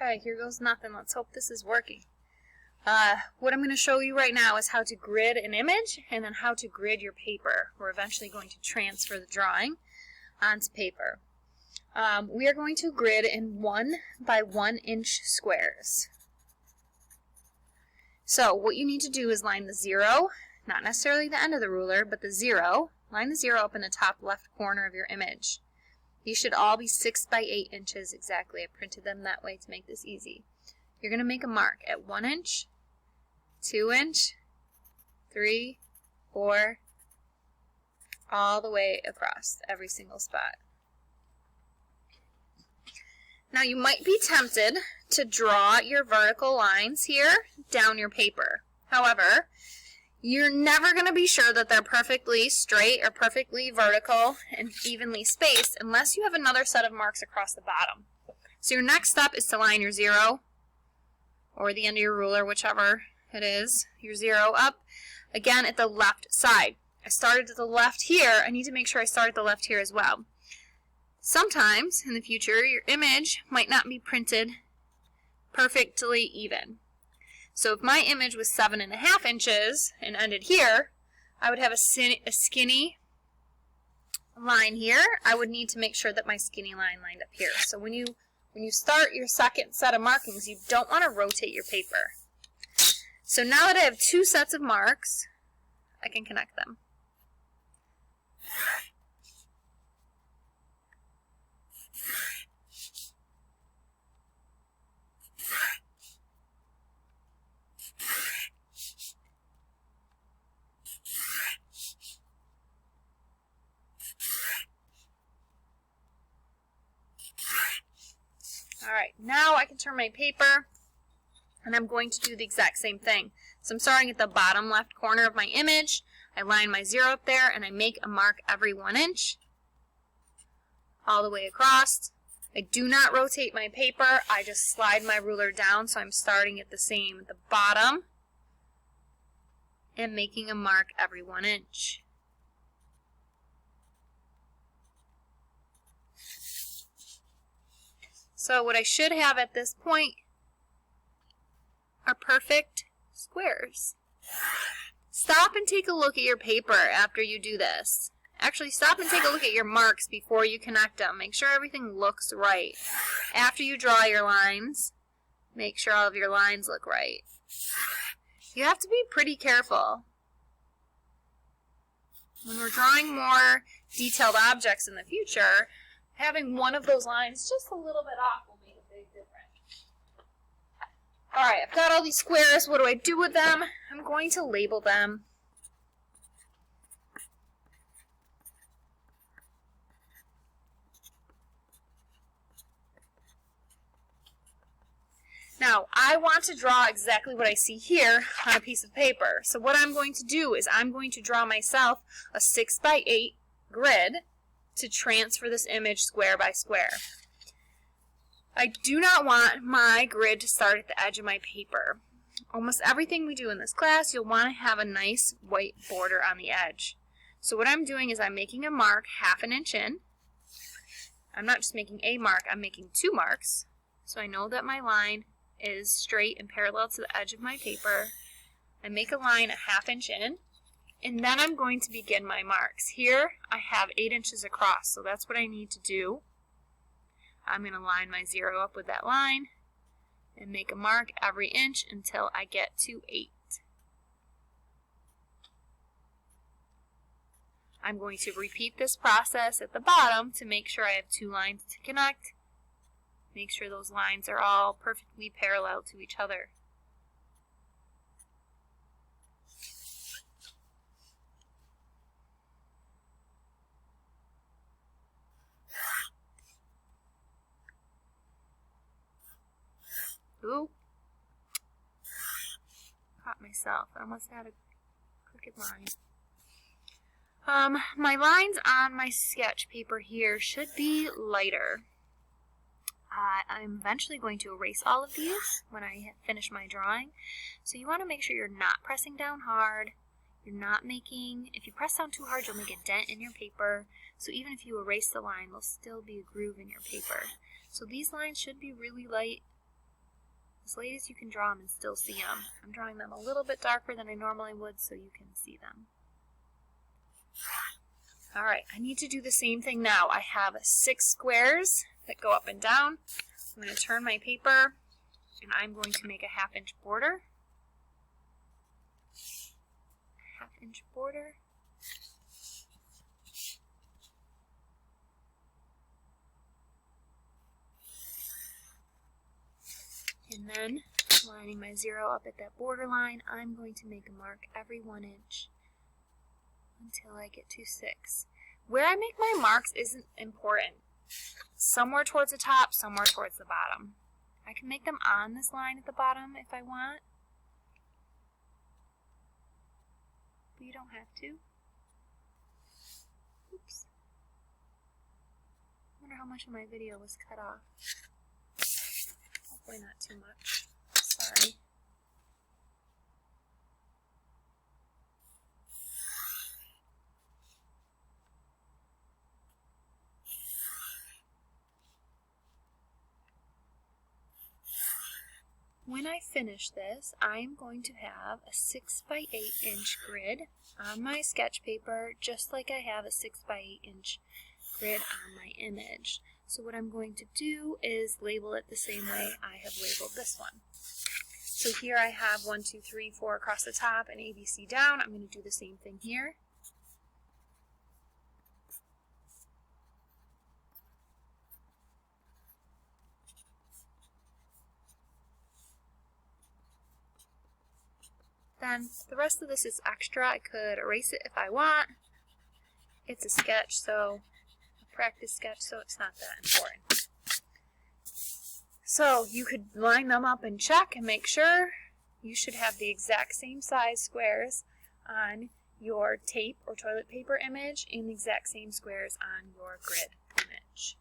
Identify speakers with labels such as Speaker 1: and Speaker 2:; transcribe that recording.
Speaker 1: Okay, here goes nothing. Let's hope this is working. What I'm going to show you right now is how to grid an image and then how to grid your paper. We're eventually going to transfer the drawing onto paper. We are going to grid in 1 by 1 inch squares. So what you need to do is line the 0, not necessarily the end of the ruler, but the 0. Line the 0 up in the top left corner of your image. These should all be 6 by 8 inches exactly. I printed them that way to make this easy. You're going to make a mark at 1 inch, 2 inch, 3, 4, all the way across every single spot. Now you might be tempted to draw your vertical lines here down your paper. However, you're never going to be sure that they're perfectly straight or perfectly vertical and evenly spaced unless you have another set of marks across the bottom. So your next step is to line your 0 or the end of your ruler, whichever it is, your 0 up again at the left side. I started at the left here. I need to make sure I start at the left here as well. Sometimes in the future your image might not be printed perfectly even. So if my image was 7.5 inches and ended here, I would have a skinny line here. I would need to make sure that my skinny line lined up here. So when you start your second set of markings, you don't want to rotate your paper. So now that I have 2 sets of marks, I can connect them. Alright, now I can turn my paper and I'm going to do the exact same thing. So I'm starting at the bottom left corner of my image. I line my 0 up there and I make a mark every 1 inch all the way across. I do not rotate my paper. I just slide my ruler down, so I'm starting at the same at the bottom and making a mark every 1 inch. So what I should have at this point are perfect squares. Stop and take a look at your paper after you do this. Actually, stop and take a look at your marks before you connect them. Make sure everything looks right. After you draw your lines, make sure all of your lines look right. You have to be pretty careful. When we're drawing more detailed objects in the future, having one of those lines just a little bit off will make a big difference. Alright, I've got all these squares. What do I do with them? I'm going to label them. Now, I want to draw exactly what I see here on a piece of paper. So what I'm going to do is I'm going to draw myself a 6 by 8 grid to transfer this image square by square. I do not want my grid to start at the edge of my paper. Almost everything we do in this class, you'll want to have a nice white border on the edge. So what I'm doing is I'm making a mark 1/2 inch in. I'm not just making a mark, I'm making 2 marks. So I know that my line is straight and parallel to the edge of my paper. I make a line 1/2 inch in, and then I'm going to begin my marks. Here I have 8 inches across, so that's what I need to do. I'm going to line my 0 up with that line and make a mark every inch until I get to 8. I'm going to repeat this process at the bottom to make sure I have 2 lines to connect. Make sure those lines are all perfectly parallel to each other. Ooh, caught myself. I almost had a crooked line. My lines on my sketch paper here should be lighter. I'm eventually going to erase all of these when I finish my drawing. So you want to make sure you're not pressing down hard. You're not making, if you press down too hard, you'll make a dent in your paper. So even if you erase the line, there'll still be a groove in your paper. So these lines should be really light. as light as you can draw them and still see them. I'm drawing them a little bit darker than I normally would so you can see them. Alright, I need to do the same thing now. I have 6 squares that go up and down. I'm going to turn my paper and I'm going to make a 1/2 inch border. 1/2 inch border. And then, lining my 0 up at that border line, I'm going to make a mark every 1 inch until I get to 6. Where I make my marks isn't important. Somewhere towards the top, somewhere towards the bottom. I can make them on this line at the bottom if I want, but you don't have to. Oops. I wonder how much of my video was cut off. Hopefully not too much. Sorry. When I finish this, I'm going to have a 6 by 8 inch grid on my sketch paper, just like I have a 6 by 8 inch grid on my image. So what I'm going to do is label it the same way I have labeled this one. So here I have 1, 2, 3, 4 across the top and ABC down. I'm going to do the same thing here. Then the rest of this is extra. I could erase it if I want. It's a sketch, so a practice sketch, so it's not that important. So you could line them up and check and make sure. You should have the exact same size squares on your tape or toilet paper image and the exact same squares on your grid image.